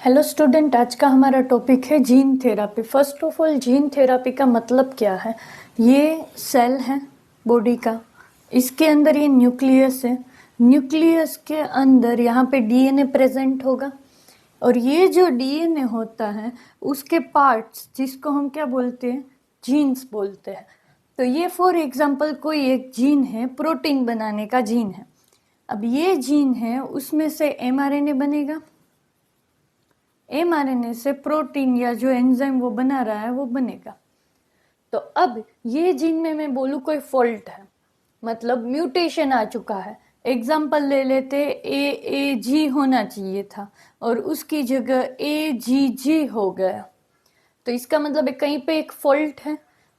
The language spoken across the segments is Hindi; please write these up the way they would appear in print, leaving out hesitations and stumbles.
हेलो स्टूडेंट, आज का हमारा टॉपिक है gene therapy. First of all, gene therapy का मतलब क्या है? ये सेल है बॉडी का, इसके अंदर ये न्यूक्लियस है, न्यूक्लियस के अंदर यहाँ पे डीएनए प्रेजेंट होगा और ये जो डीएनए होता है उसके पार्ट्स, जिसको हम क्या बोलते हैं, जीन्स बोलते हैं। तो ये फॉर एग्जांपल कोई एक जीन है, प्रोटीन बनाने का जीन है। अब ये जीन है, उसमें से एमआरएनए बनेगा, एमआरएनए से प्रोटीन या जो एंजाइम वो बना रहा है वो बनेगा। तो अब ये जीन में मैं बोलूँ कोई फॉल्ट है, मतलब म्यूटेशन आ चुका है। एग्जाम्पल ले लेते, ए जी होना चाहिए था और उसकी जगह ए जी हो गया, तो इसका मतलब है कहीं पे एक फॉल्ट है।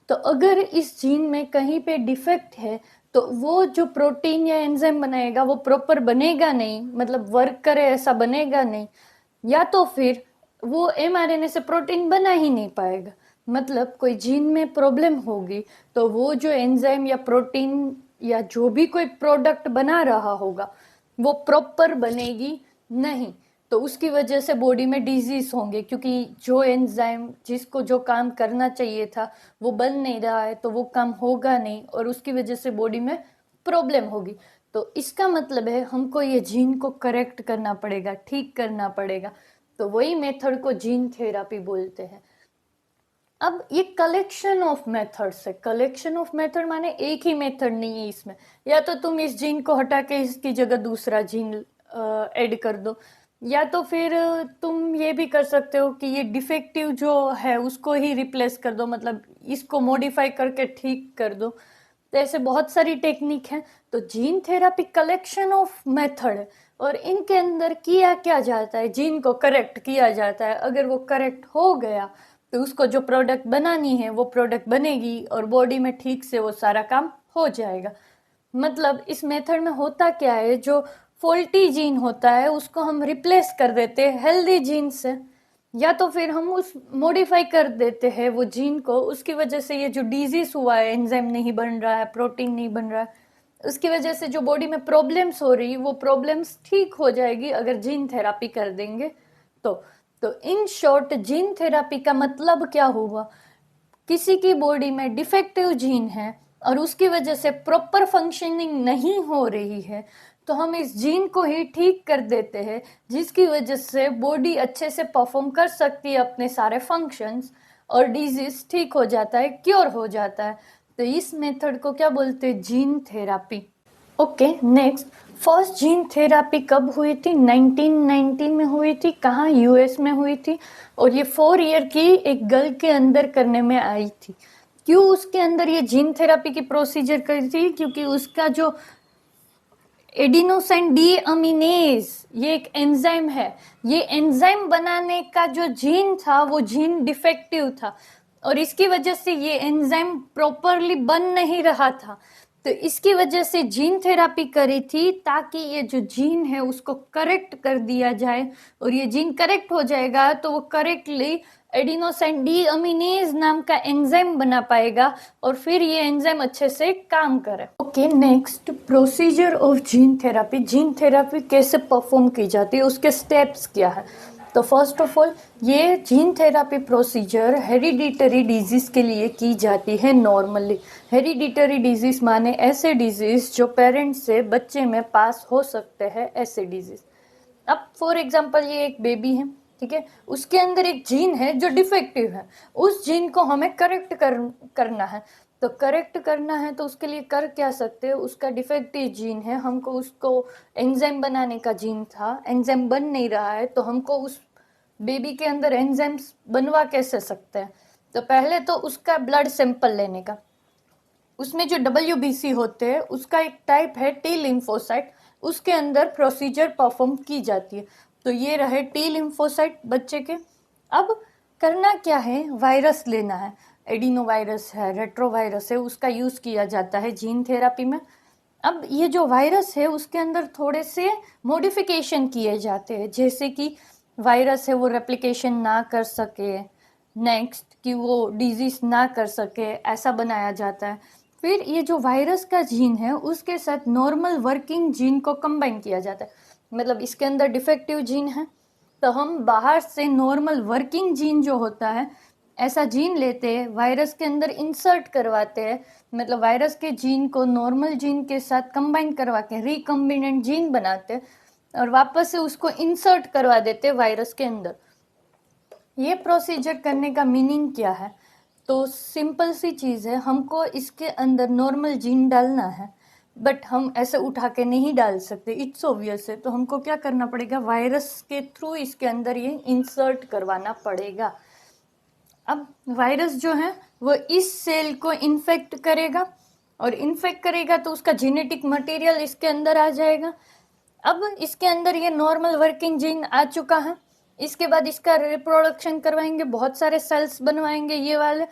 तो अगर इस जीन में कहीं पे डिफेक्ट है तो वो जो प्रोटीन या एंजाइम बनाएगा वो प्रॉपर बनेगा नहीं, मतलब वर्क करे ऐसा बनेगा नहीं, या तो फिर वो एमआरएनए से प्रोटीन बना ही नहीं पाएगा। मतलब कोई जीन में प्रॉब्लम होगी तो वो जो एंजाइम या प्रोटीन या जो भी कोई प्रोडक्ट बना रहा होगा वो प्रॉपर बनेगी नहीं, तो उसकी वजह से बॉडी में डिजीज होंगे, क्योंकि जो एंजाइम जिसको जो काम करना चाहिए था वो बन नहीं रहा है तो वो काम होगा नहीं और उसकी वजह से बॉडी में प्रॉब्लम होगी। तो इसका मतलब है हमको ये जीन को करेक्ट करना पड़ेगा, ठीक करना पड़ेगा। तो वही मेथड को जीन थेरापी बोलते हैं। अब ये कलेक्शन ऑफ मेथड्स है। कलेक्शन ऑफ मेथड माने एक ही मेथड नहीं है इसमें, या तो तुम इस जीन को हटा के इसकी जगह दूसरा जीन ऐड कर दो, या तो फिर तुम ये भी कर सकते हो कि ये डिफेक्टिव जो है उसको ही रिप्लेस कर दो, मतलब इसको मॉडिफाई करके ठीक कर दो। तो ऐसे बहुत सारी टेक्निक है। तो gene therapy collection of method है और इनके अंदर किया क्या जाता है, जीन को करेक्ट किया जाता है। अगर वो करेक्ट हो गया तो उसको जो प्रोडक्ट बनानी है वो प्रोडक्ट बनेगी और बॉडी में ठीक से वो सारा काम हो जाएगा। मतलब इस मेथड में होता क्या है, जो फॉल्टी जीन होता है उसको हम रिप्लेस कर देते हैं हेल्दी जीन से, या तो फिर हम उस मॉडिफाई कर देते हैं वो जीन को। उसकी वजह से ये जो डिजीज हुआ है, एंजाइम नहीं बन रहा है, प्रोटीन नहीं बन रहा है, उसकी वजह से जो बॉडी में प्रॉब्लम्स हो रही वो प्रॉब्लम्स ठीक हो जाएगी अगर जीन थेरापी कर देंगे तो। तो इन शॉर्ट जीन थेरापी का मतलब क्या हुआ, किसी की बॉडी में डिफेक्टिव जीन है और उसकी वजह से प्रॉपर फंक्शनिंग नहीं हो रही है तो हम इस जीन को ही ठीक कर देते हैं, जिसकी वजह से बॉडी अच्छे से परफॉर्म कर सकती है अपने सारे फंक्शंस और डिजीज ठीक हो जाता है, क्योर हो जाता है। तो इस मेथड को क्या बोलते हैं, gene therapy. Okay, next, first gene therapy कब हुई थी? 1990 में हुई थी। कहाँ? यूएस में हुई थी और ये 4 ईयर की एक गर्ल के अंदर करने में आई थी। क्यों उसके अंदर ये जीन थेरापी की प्रोसीजर करी थी? क्योंकि उसका जो एडिनोसिन डी अमीनेज, ये एक एंजाइम है, ये एंजाइम बनाने का जो जीन था वो जीन डिफेक्टिव था और इसकी वजह से ये एंजाइम प्रॉपरली बन नहीं रहा था। तो इसकी वजह से जीन थेरापी करी थी ताकि ये जो जीन है उसको करेक्ट कर दिया जाए, और ये जीन करेक्ट हो जाएगा तो वो करेक्टली एडिनोसिन डी अमीनेज नाम का एंजाइम बना पाएगा और फिर ये एंजाइम अच्छे से काम करे। Okay, next, procedure of gene therapy. Gene therapy कैसे परफॉर्म की जाती है, उसके स्टेप्स क्या है? तो फर्स्ट ऑफ ऑल, ये gene therapy procedure hereditary disease के लिए की जाती है नॉर्मली। हेरिडिटरी डिजीज माने ऐसे डिजीज जो पेरेंट्स से बच्चे में पास हो सकते हैं, ऐसे डिजीज। अब फॉर एग्जांपल ये एक बेबी है, ठीक है, उसके अंदर एक जीन है जो डिफेक्टिव है, उस जीन को हमें करेक्ट करना है। तो करेक्ट करना है तो उसके लिए कर क्या सकते हैं, उसका डिफेक्टिव जीन है, हमको उसको एंजाइम बनाने का जीन था, एंजाइम बन नहीं रहा है, तो हमको उस बेबी के अंदर एंजाइम्स बनवा कैसे सकते हैं? तो पहले तो उसका ब्लड सैंपल लेने का, उसमें जो WBC होते हैं उसका एक टाइप है टी लिम्फोसाइट, उसके अंदर प्रोसीजर परफॉर्म की जाती है। तो ये रहे टी लिम्फोसाइट बच्चे के। अब करना क्या है, वायरस लेना है, एडिनो वायरस है, रेट्रोवायरस है, उसका यूज किया जाता है जीन थेरापी में। अब ये जो वायरस है उसके अंदर थोड़े से मॉडिफिकेशन किए जाते हैं, जैसे कि वायरस है वो रेप्लिकेशन ना कर सके, नेक्स्ट कि वो डिजीज ना कर सके, ऐसा बनाया जाता है। फिर ये जो वायरस का जीन है उसके साथ नॉर्मल वर्किंग जीन को कंबाइन किया जाता है। मतलब इसके अंदर डिफेक्टिव जीन है तो हम बाहर से नॉर्मल वर्किंग जीन जो होता है ऐसा जीन लेते हैं, वायरस के अंदर इंसर्ट करवाते हैं, मतलब वायरस के जीन को नॉर्मल जीन के साथ कंबाइन करवा के रिकम्बिनेंट जीन बनाते हैं और वापस से उसको इंसर्ट करवा देते हैं वायरस के अंदर। ये प्रोसीजर करने का मीनिंग क्या है? तो सिंपल सी चीज़ है, हमको इसके अंदर नॉर्मल जीन डालना है बट हम ऐसे उठा के नहीं डाल सकते, इट्स ऑब्वियस है। तो हमको क्या करना पड़ेगा, वायरस के थ्रू इसके अंदर ये इंसर्ट करवाना पड़ेगा। अब वायरस जो है वो इस सेल को इन्फेक्ट करेगा और इन्फेक्ट करेगा तो उसका जेनेटिक मटेरियल इसके अंदर आ जाएगा। अब इसके अंदर ये नॉर्मल वर्किंग जीन आ चुका है, इसके बाद इसका रिप्रोडक्शन करवाएंगे, बहुत सारे सेल्स बनवाएंगे ये वाले,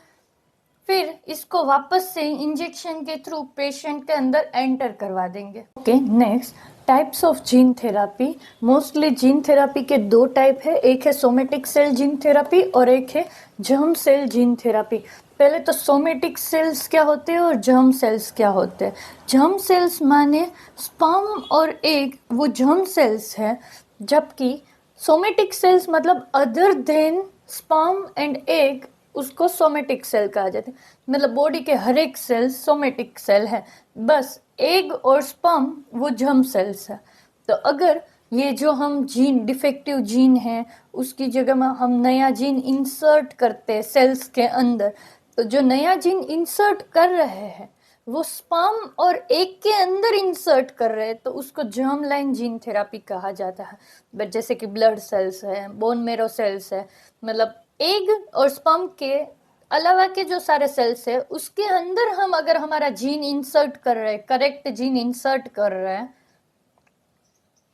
फिर इसको वापस से इंजेक्शन के थ्रू पेशेंट के अंदर एंटर करवा देंगे। Okay, next types of gene therapy. Mostly gene therapy के दो टाइप है, एक है सोमेटिक सेल जीन थेरापी और एक है जर्म सेल जीन थेरापी। पहले तो सोमेटिक सेल्स क्या होते हैं और जर्म सेल्स क्या होते हैं। जर्म सेल्स माने स्पर्म और एग, वो जर्म सेल्स है, जबकि सोमेटिक सेल्स मतलब other than sperm and egg, उसको सोमेटिक सेल कहा जाता है। मतलब बॉडी के हर एक सेल सोमेटिक सेल है, बस एग और स्पर्म वो जर्म सेल्स है। तो अगर ये जो हम जीन डिफेक्टिव जीन है उसकी जगह में हम नया जीन इंसर्ट करते हैं सेल्स के अंदर, तो जो नया जीन इंसर्ट कर रहे हैं वो स्पर्म और एग के अंदर इंसर्ट कर रहे हैं, तो उसको जर्म लाइन जीन थेरापी कहा जाता है। बट जैसे कि ब्लड सेल्स है, बोन मेरो सेल्स है, मतलब एग और स्पर्म के अलावा के जो सारे सेल्स है उसके अंदर हम अगर हमारा जीन इंसर्ट कर रहे हैं, करेक्ट जीन इंसर्ट कर रहे हैं,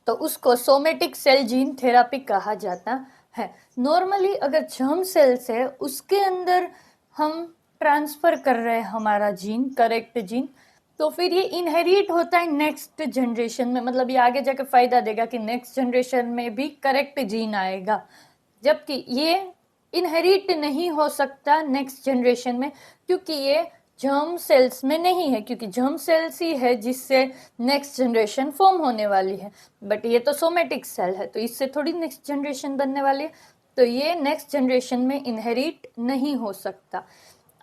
तो उसको सोमेटिक सेल जीन थेरापी कहा जाता है। नॉर्मली अगर जर्म सेल्स है उसके अंदर हम ट्रांसफर कर रहे हैं हमारा जीन, करेक्ट जीन, तो फिर ये इनहेरिट होता है नेक्स्ट जनरेशन में, मतलब ये आगे जाके फायदा देगा कि नेक्स्ट जनरेशन में भी करेक्ट जीन आएगा। जबकि ये इनहेरिट नहीं हो सकता नेक्स्ट जनरेशन में, क्योंकि ये जर्म सेल्स में नहीं है, क्योंकि जर्म सेल्स ही है जिससे नेक्स्ट जनरेशन फॉर्म होने वाली है। बट ये तो सोमेटिक सेल है, तो इससे थोड़ी नेक्स्ट जनरेशन बनने वाली है, तो ये नेक्स्ट जनरेशन में इनहेरिट नहीं हो सकता।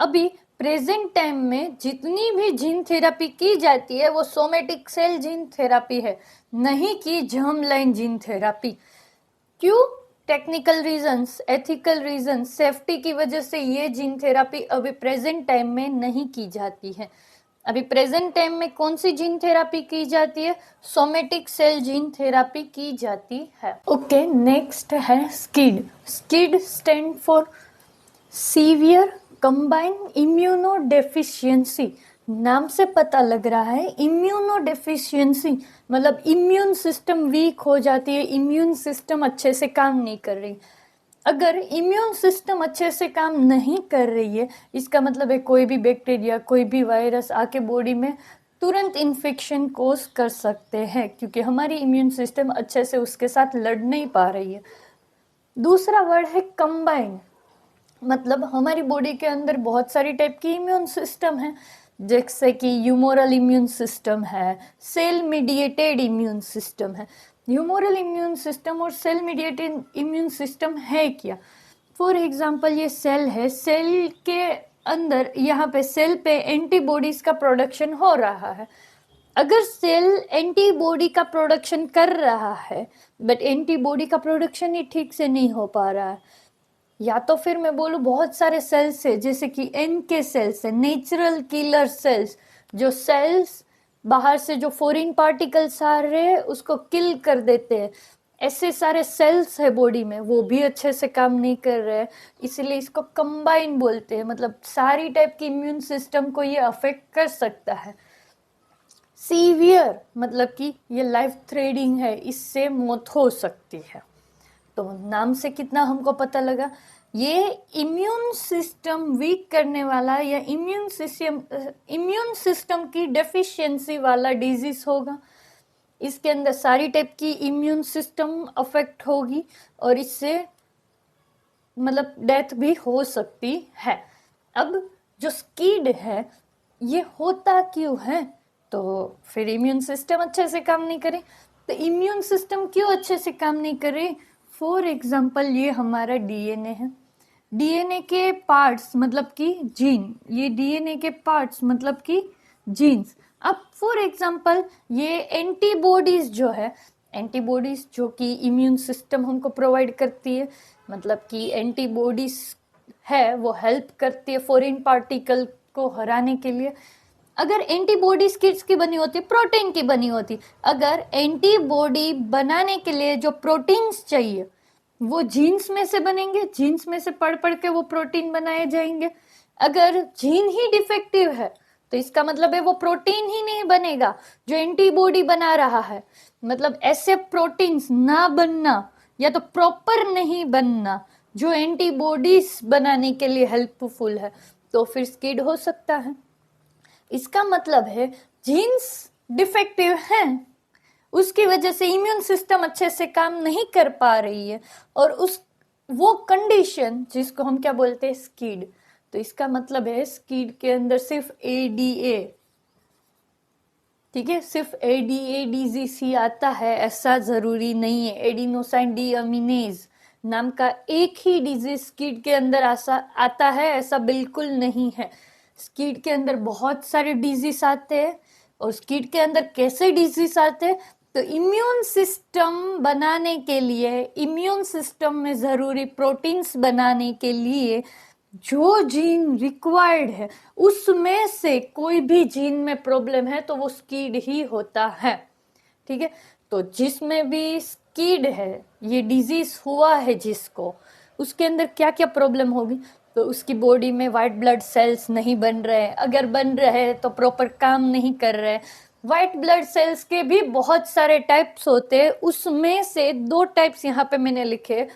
अभी प्रेजेंट टाइम में जितनी भी जीन थेरापी की जाती है वो सोमेटिक सेल जीन थेरापी है, नहीं कि जर्म लाइन जीन थेरापी। क्यों? Technical reasons, ethical reasons, safety की वजह से ये जीन थेरापी अभी प्रेजेंट टाइम में नहीं की जाती है। अभी प्रेजेंट टाइम में कौन सी जीन थेरापी की जाती है? सोमेटिक सेल जीन थेरापी की जाती है। ओके, नेक्स्ट है skid. Skid stand for severe combined immuno deficiency. नाम से पता लग रहा है इम्यूनो डेफिशिएंसी मतलब इम्यून सिस्टम वीक हो जाती है, इम्यून सिस्टम अच्छे से काम नहीं कर रही। अगर इम्यून सिस्टम अच्छे से काम नहीं कर रही है, इसका मतलब है कोई भी बैक्टीरिया, कोई भी वायरस आके बॉडी में तुरंत इन्फेक्शन कोज कर सकते हैं, क्योंकि हमारी इम्यून सिस्टम अच्छे से उसके साथ लड़ नहीं पा रही है। दूसरा वर्ड है कंबाइन, मतलब हमारी बॉडी के अंदर बहुत सारी टाइप की इम्यून सिस्टम है, जैसे कि ह्यूमोरल इम्यून सिस्टम है, सेल मीडिएटेड इम्यून सिस्टम है। ह्यूमोरल इम्यून सिस्टम और सेल मीडिएटेड इम्यून सिस्टम है क्या? फॉर एग्जांपल ये सेल है, सेल के अंदर यहाँ पे सेल पे एंटीबॉडीज का प्रोडक्शन हो रहा है। अगर सेल एंटीबॉडी का प्रोडक्शन कर रहा है बट एंटीबॉडी का प्रोडक्शन ही ठीक से नहीं हो पा रहा है, या तो फिर मैं बोलूँ बहुत सारे सेल्स है जैसे कि NK सेल्स है, नेचुरल किलर सेल्स, जो सेल्स बाहर से जो फॉरेन पार्टिकल्स आ रहे हैं उसको किल कर देते हैं, ऐसे सारे सेल्स है बॉडी में, वो भी अच्छे से काम नहीं कर रहे हैं, इसलिए इसको कंबाइन बोलते हैं। मतलब सारी टाइप की इम्यून सिस्टम को ये अफेक्ट कर सकता है। सीवियर मतलब कि ये लाइफ थ्रेटनिंग है, इससे मौत हो सकती है। तो नाम से कितना हमको पता लगा, ये इम्यून सिस्टम वीक करने वाला या इम्यून सिस्टम की डेफिशिएंसी वाला डिजीज होगा। इसके अंदर सारी टाइप की इम्यून सिस्टम अफेक्ट होगी और इससे मतलब डेथ भी हो सकती है। अब जो स्किड है ये होता क्यों है? तो फिर इम्यून सिस्टम अच्छे से काम नहीं करे। तो इम्यून सिस्टम क्यों अच्छे से काम नहीं करे? फॉर एग्जाम्पल ये हमारा डीएनए है, डीएनए के पार्ट्स मतलब कि जीन, ये डीएनए के पार्ट्स मतलब कि जीन्स। अब फॉर एग्जाम्पल ये एंटीबॉडीज जो है, एंटीबॉडीज जो कि इम्यून सिस्टम हमको प्रोवाइड करती है, मतलब कि एंटीबॉडीज है वो हेल्प करती है फॉरेन पार्टिकल को हराने के लिए। अगर एंटीबॉडीज किसकी बनी होती, प्रोटीन की बनी होती, अगर एंटीबॉडी बनाने के लिए जो प्रोटीन्स चाहिए वो जीन्स में से बनेंगे, जीन्स में से पढ़ पढ़ के वो प्रोटीन बनाए जाएंगे। अगर जीन ही डिफेक्टिव है तो इसका मतलब है वो प्रोटीन ही नहीं बनेगा जो एंटीबॉडी बना रहा है। मतलब ऐसे प्रोटीन्स ना बनना या तो प्रॉपर नहीं बनना जो एंटीबॉडीज बनाने के लिए हेल्पफुल है, तो फिर स्किड हो सकता है। इसका मतलब है जीन्स डिफेक्टिव हैं, उसकी वजह से इम्यून सिस्टम अच्छे से काम नहीं कर पा रही है, और उस वो कंडीशन जिसको हम क्या बोलते हैं, स्किड। तो इसका मतलब है स्किड के अंदर सिर्फ एडीए, ठीक है, सिर्फ एडीजीसी आता है ऐसा जरूरी नहीं है। एडिनोसाइन डीअमीनेज नाम का एक ही डिजीज स्किड के अंदर आता है ऐसा बिल्कुल नहीं है। स्किड के अंदर बहुत सारे डिजीज आते हैं, और स्किड के अंदर कैसे डिजीज आते हैं, तो इम्यून सिस्टम बनाने के लिए, इम्यून सिस्टम में जरूरी प्रोटीन्स बनाने के लिए जो जीन रिक्वायर्ड है उसमें से कोई भी जीन में प्रॉब्लम है तो वो स्किड ही होता है, ठीक है। तो जिसमें भी स्किड है, ये डिजीज हुआ है जिसको, उसके अंदर क्या क्या प्रॉब्लम होगी, तो उसकी बॉडी में वाइट ब्लड सेल्स नहीं बन रहे, अगर बन रहे हैं तो प्रॉपर काम नहीं कर रहे। वाइट ब्लड सेल्स के भी बहुत सारे टाइप्स होते हैं, उसमें से 2 टाइप्स यहाँ पे मैंने लिखे,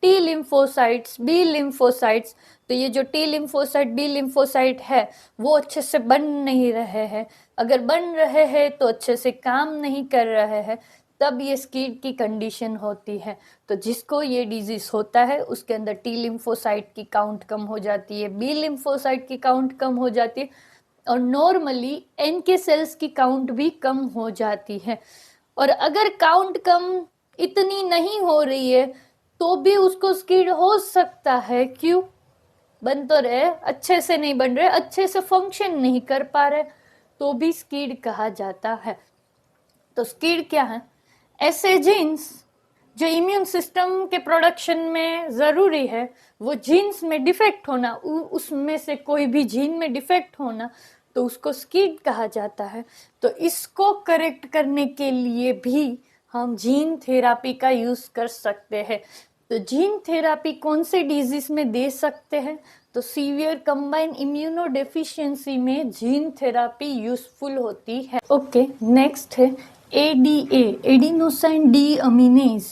टी लिम्फोसाइट्स, बी लिम्फोसाइट्स। तो ये जो टी लिम्फोसाइट, बी लिम्फोसाइट है वो अच्छे से बन नहीं रहे हैं, अगर बन रहे हैं तो अच्छे से काम नहीं कर रहे हैं, तब ये स्किड की कंडीशन होती है। तो जिसको ये डिजीज होता है उसके अंदर टी लिम्फोसाइट की काउंट कम हो जाती है, बी लिम्फोसाइट की काउंट कम हो जाती है, और नॉर्मली एन के सेल्स की काउंट भी कम हो जाती है। और अगर काउंट कम इतनी नहीं हो रही है तो भी उसको स्किड हो सकता है। क्यों? बन तो रहे, अच्छे से नहीं बन रहे, अच्छे से फंक्शन नहीं कर पा रहे, तो भी स्किड कहा जाता है। तो स्किड क्या है? ऐसे जीन्स जो इम्यून सिस्टम के प्रोडक्शन में जरूरी है, वो जीन्स में डिफेक्ट होना, उसमें से कोई भी जीन में डिफेक्ट होना, तो उसको स्किड कहा जाता है। तो इसको करेक्ट करने के लिए भी हम जीन थेरापी का यूज कर सकते हैं। तो जीन थेरापी कौन से डिजीज में दे सकते हैं? तो सीवियर कंबाइन इम्यूनो डेफिशिएंसी में जीन थेरापी यूजफुल होती है। ओके, नेक्स्ट है ADA, adenosine deaminase.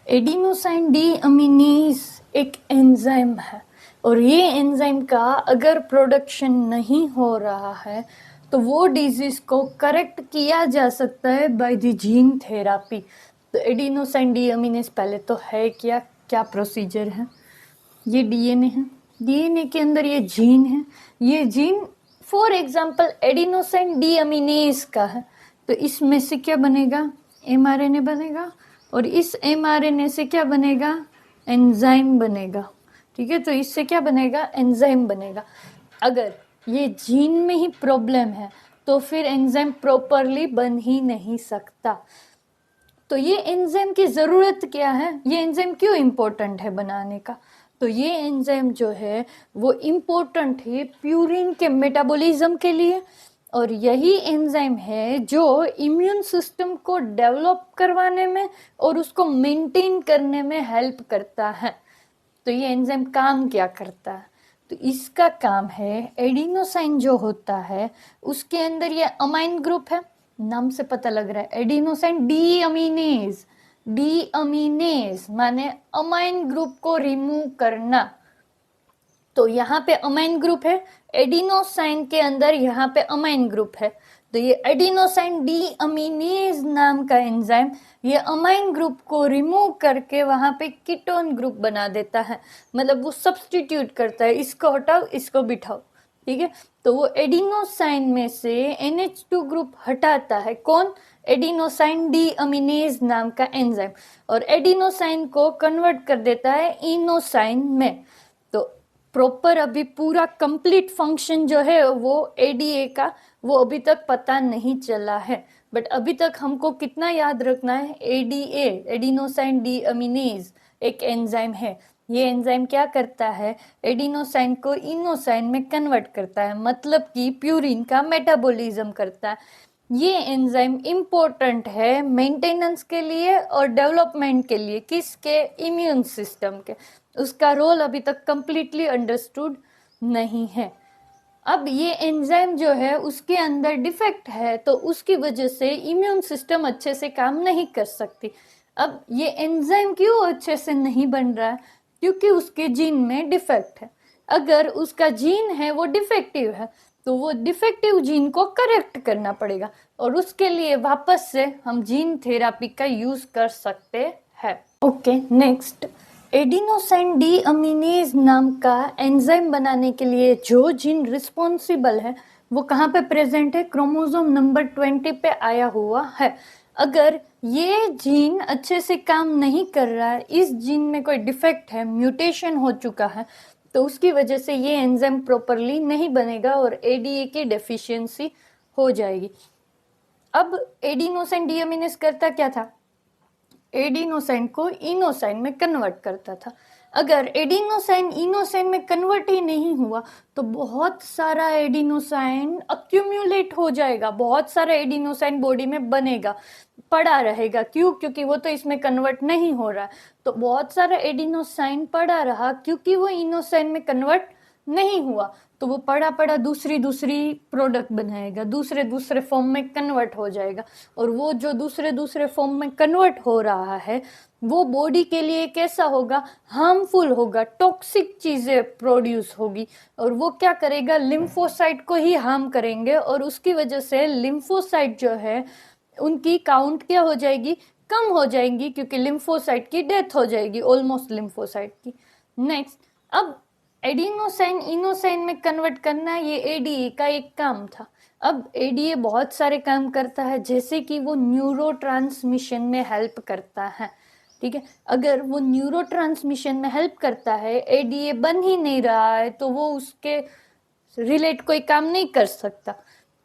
Adenosine deaminase एक एंजाइम है, और ये एंजाइम का अगर प्रोडक्शन नहीं हो रहा है तो वो डिजीज को करेक्ट किया जा सकता है बाय द जीन थेरापी। तो एडिनोसाइन डी अमीनेज पहले तो है क्या, क्या प्रोसीजर है? ये डीएनए है, डीएनए के अंदर ये जीन है, ये gene for example adenosine deaminase का है, तो इसमें से क्या बनेगा? एमआरएनए बनेगा, और इस एमआरएनए से क्या बनेगा? एंजाइम बनेगा, ठीक है। तो इससे क्या बनेगा? एंजाइम बनेगा। अगर ये जीन में ही प्रॉब्लम है तो फिर एंजाइम प्रॉपरली बन ही नहीं सकता। तो ये एंजाइम की ज़रूरत क्या है? ये एंजाइम क्यों इम्पोर्टेंट है बनाने का? तो ये एंजाइम जो है वो इम्पोर्टेंट है प्यूरिन के मेटाबॉलिज्म के लिए, और यही एंजाइम है जो इम्यून सिस्टम को डेवलप करवाने में और उसको मेंटेन करने में हेल्प करता है। तो ये एंजाइम काम क्या करता है? तो इसका काम है, एडिनोसाइन जो होता है उसके अंदर ये अमाइन ग्रुप है, नाम से पता लग रहा है, एडिनोसाइन डी अमीनेज। डी अमीनेज माने अमाइन ग्रुप को रिमूव करना। तो यहाँ पे अमाइन ग्रुप है, एडिनोसाइन के अंदर यहाँ पे अमाइन ग्रुप है, तो ये एडिनोसाइन डी अमीनेज नाम का एंजाइम ये अमाइन ग्रुप को रिमूव करके वहां पे कीटोन ग्रुप बना देता है। मतलब वो सब्स्टिट्यूट करता है, इसको हटाओ इसको बिठाओ, ठीक है। तो वो एडिनोसाइन में से NH2 ग्रुप हटाता है, कौन? एडिनोसाइन डीअमीनेज नाम का एंजाइम, और एडिनोसाइन को कन्वर्ट कर देता है इनोसाइन में। तो प्रॉपर अभी पूरा कंप्लीट फंक्शन जो है वो ADA का, वो अभी तक पता नहीं चला है। बट अभी तक हमको कितना याद रखना है, ADA एडिनोसाइन डीअमीनेज एक एंजाइम है। ये एंजाइम क्या करता है, एडिनोसाइन को इनोसाइन में कन्वर्ट करता है, मतलब कि प्यूरिन का मेटाबॉलिज्म करता है। ये एंजाइम इम्पोर्टेंट है मेंटेनेंस के लिए और डेवलपमेंट के लिए, किसके? इम्यून सिस्टम के। उसका रोल अभी तक कंप्लीटली अंडरस्टूड नहीं है। अब ये एंजाइम जो है उसके अंदर डिफेक्ट है, तो उसकी वजह से इम्यून सिस्टम अच्छे से काम नहीं कर सकती। अब ये एंजाइम क्यों अच्छे से नहीं बन रहा है? क्योंकि उसके जीन में डिफेक्ट है। अगर उसका जीन है वो डिफेक्टिव है, तो वो डिफेक्टिव जीन को करेक्ट करना पड़ेगा, और उसके लिए वापस से हम जीन थेरापी का यूज कर सकते हैं। ओके, नेक्स्ट, एडिनोसाइन डीअमीनेज नाम का एंजाइम बनाने के लिए जो जीन रिस्पॉन्सिबल है वो कहाँ पे प्रेजेंट है? क्रोमोसोम नंबर 20 पे आया हुआ है। अगर ये जीन अच्छे से काम नहीं कर रहा है, इस जीन में कोई डिफेक्ट है, म्यूटेशन हो चुका है, तो उसकी वजह से ये एंजाइम प्रॉपरली नहीं बनेगा और ADA की डेफिशिएंसी हो जाएगी। अब एडिनोसाइन डीअमीनेज करता क्या था? एडिनोसाइन को इनोसाइन में कन्वर्ट करता था। अगर एडिनोसाइन इनोसाइन में कन्वर्ट ही नहीं हुआ तो बहुत सारा एडिनोसाइन अक्यूमुलेट हो जाएगा, बहुत सारा एडिनोसाइन बॉडी में बनेगा, पड़ा रहेगा। क्यों? क्योंकि वो तो इसमें कन्वर्ट नहीं हो रहा है। तो बहुत सारा एडिनोसाइन पड़ा रहा क्योंकि वो इनोसाइन में कन्वर्ट नहीं हुआ, तो वो पड़ा पड़ा दूसरी प्रोडक्ट बनाएगा, दूसरे फॉर्म में कन्वर्ट हो जाएगा। और वो जो दूसरे फॉर्म में कन्वर्ट हो रहा है वो बॉडी के लिए कैसा होगा? हार्मफुल होगा, टॉक्सिक चीजें प्रोड्यूस होगी, और वो क्या करेगा? लिम्फोसाइट को ही हार्म करेंगे, और उसकी वजह से लिम्फोसाइट जो है उनकी काउंट क्या हो जाएगी? कम हो जाएगी, क्योंकि लिम्फोसाइट की डेथ हो जाएगी, ऑलमोस्ट लिम्फोसाइट की। नेक्स्ट, अब एडिनोसाइन इनोसाइन में कन्वर्ट करना ये ADA का एक काम था। अब ADA बहुत सारे काम करता है, जैसे कि वो न्यूरो ट्रांसमिशन में हेल्प करता है। ठीक है, अगर वो न्यूरो ट्रांसमिशन में हेल्प करता है, ADA बन ही नहीं रहा है, तो वो उसके रिलेट कोई काम नहीं कर सकता।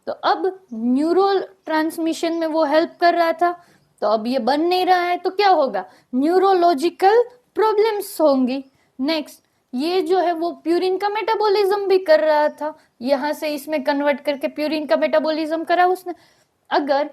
तो अब न्यूरो ट्रांसमिशन में वो हेल्प कर रहा था, तो अब ये बन नहीं रहा है, तो क्या होगा? न्यूरोलॉजिकल प्रॉब्लम्स होंगी। नेक्स्ट, ये जो है वो प्यूरिन का मेटाबॉलिज्म भी कर रहा था, यहाँ से इसमें कन्वर्ट करके प्यूरिन का मेटाबॉलिज्म करा उसने। अगर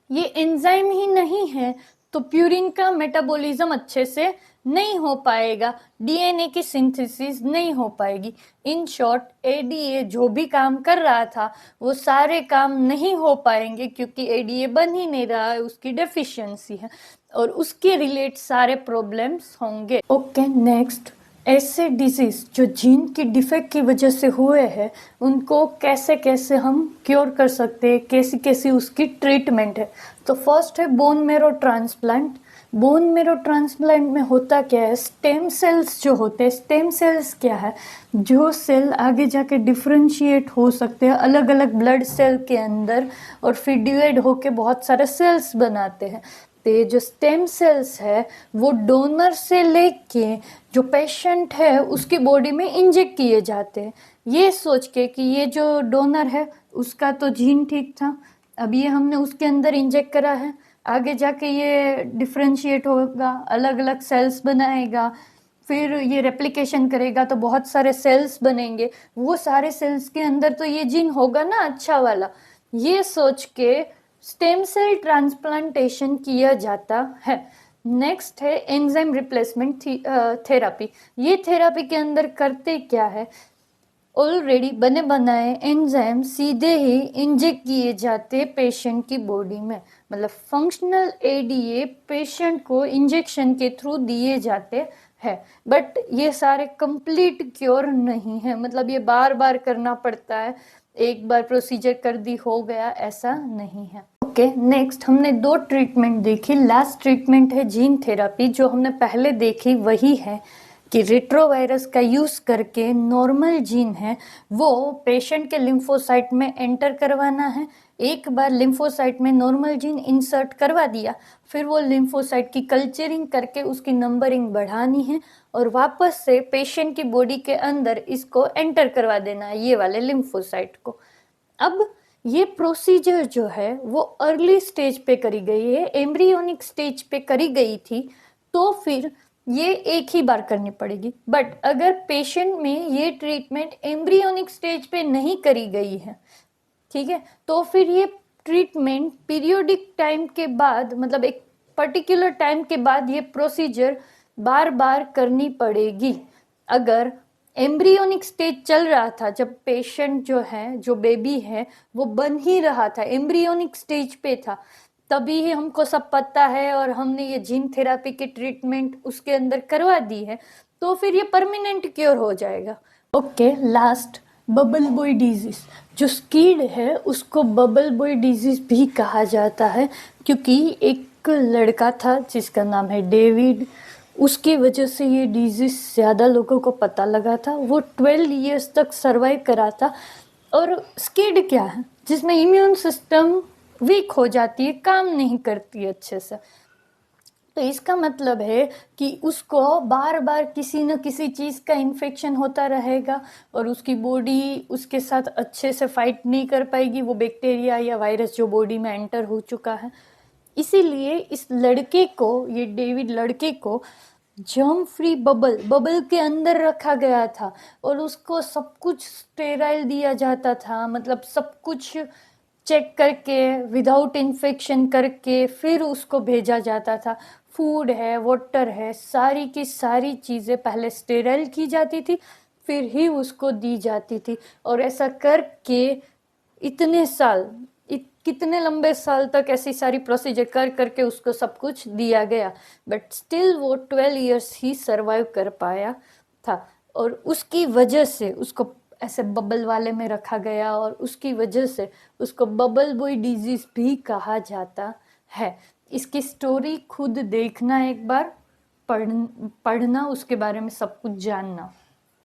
ये एंजाइम ही नहीं है तो प्यूरिन का मेटाबॉलिज्म अच्छे से नहीं हो पाएगा, DNA की सिंथेसिस नहीं हो पाएगी। इन शॉर्ट, ADA जो भी काम कर रहा था वो सारे काम नहीं हो पाएंगे, क्योंकि ADA बन ही नहीं रहा है, उसकी डेफिशिएंसी है, और उसके रिलेट सारे प्रॉब्लम्स होंगे। ओके, नेक्स्ट, ऐसे डिजीज जो जीन की डिफेक्ट की वजह से हुए हैं उनको कैसे कैसे हम क्योर कर सकते हैं, कैसी कैसी उसकी ट्रीटमेंट है। तो फर्स्ट है bone marrow transplant. Bone marrow transplant में होता क्या है? स्टेम सेल्स जो होते हैं, स्टेम सेल्स क्या है? जो सेल आगे जाके डिफ्रेंशिएट हो सकते हैं अलग अलग ब्लड सेल के अंदर, और फिर डिवाइड होके बहुत सारे सेल्स बनाते हैं। तो ये जो स्टेम सेल्स है वो डोनर से लेके जो पेशेंट है उसकी बॉडी में इंजेक्ट किए जाते हैं, ये सोच के कि ये जो डोनर है उसका तो जीन ठीक था, अब ये हमने उसके अंदर इंजेक्ट करा है, आगे जाके ये डिफ्रेंशिएट होगा, अलग अलग सेल्स बनाएगा, फिर ये रेप्लिकेशन करेगा तो बहुत सारे सेल्स बनेंगे, वो सारे सेल्स के अंदर तो ये जीन होगा ना अच्छा वाला। ये सोच के स्टेम सेल ट्रांसप्लांटेशन किया जाता है। नेक्स्ट है एंजाइम रिप्लेसमेंट थेरापी। ये थेरापी के अंदर करते क्या है? ऑलरेडी बने बनाए एंजाइम सीधे ही इंजेक्ट किए जाते पेशेंट की बॉडी में, मतलब फंक्शनल ADA पेशेंट को इंजेक्शन के थ्रू दिए जाते हैं। बट ये सारे कंप्लीट क्योर नहीं है, मतलब ये बार बार करना पड़ता है, एक बार प्रोसीजर कर दी हो गया, ऐसा नहीं है। ओके, नेक्स्ट हमने 2 ट्रीटमेंट देखी। लास्ट ट्रीटमेंट है जीन थेरापी, जो हमने पहले देखी वही है कि रेट्रोवायरस का यूज़ करके नॉर्मल जीन है वो पेशेंट के लिम्फोसाइट में एंटर करवाना है। एक बार लिम्फोसाइट में नॉर्मल जीन इंसर्ट करवा दिया, फिर वो लिम्फोसाइट की कल्चरिंग करके उसकी नंबरिंग बढ़ानी है और वापस से पेशेंट की बॉडी के अंदर इसको एंटर करवा देना है, ये वाले लिम्फोसाइट को। अब ये प्रोसीजर जो है वो अर्ली स्टेज पे करी गई है, एम्ब्रियोनिक स्टेज पे करी गई थी, तो फिर ये एक ही बार करनी पड़ेगी। बट अगर पेशेंट में ये ट्रीटमेंट एम्ब्रियोनिक स्टेज पे नहीं करी गई है, ठीक है, तो फिर ये ट्रीटमेंट पीरियोडिक टाइम के बाद, मतलब एक पर्टिकुलर टाइम के बाद ये प्रोसीजर बार बार करनी पड़ेगी। अगर एम्ब्रियोनिक स्टेज चल रहा था, जब पेशेंट जो है, जो बेबी है, वो बन ही रहा था, एम्ब्रियोनिक स्टेज पे था, तभी ही हमको सब पता है और हमने ये जीन थेरापी की ट्रीटमेंट उसके अंदर करवा दी है, तो फिर ये परमानेंट क्योर हो जाएगा। Okay, last bubble boy disease. जो स्किड है उसको बबल बॉय डिजीज भी कहा जाता है, क्योंकि एक लड़का था जिसका नाम है डेविड, उसकी वजह से ये डिजीज ज़्यादा लोगों को पता लगा था। वो 12 इयर्स तक सरवाइव करा था। और स्किड क्या है? जिसमें इम्यून सिस्टम वीक हो जाती है, काम नहीं करती अच्छे से। तो इसका मतलब है कि उसको बार बार किसी न किसी चीज़ का इन्फेक्शन होता रहेगा और उसकी बॉडी उसके साथ अच्छे से फाइट नहीं कर पाएगी, वो बैक्टीरिया या वायरस जो बॉडी में एंटर हो चुका है। इसीलिए इस लड़के को, ये डेविड लड़के को जर्म फ्री बबल के अंदर रखा गया था और उसको सब कुछ स्टेराइल दिया जाता था, मतलब सब कुछ चेक करके विदाउट इन्फेक्शन करके फिर उसको भेजा जाता था। फूड है, वाटर है, सारी की सारी चीज़ें पहले स्टेराइल की जाती थी, फिर ही उसको दी जाती थी। और ऐसा करके इतने साल, कितने लंबे साल तक ऐसी सारी प्रोसीजर कर करके उसको सब कुछ दिया गया, बट स्टिल वो 12 इयर्स ही सरवाइव कर पाया था। और उसकी वजह से उसको ऐसे बबल वाले में रखा गया और उसकी वजह से उसको बबल बॉय डिजीज भी कहा जाता है। इसकी स्टोरी खुद देखना एक बार, पढ़ना, उसके बारे में सब कुछ जानना।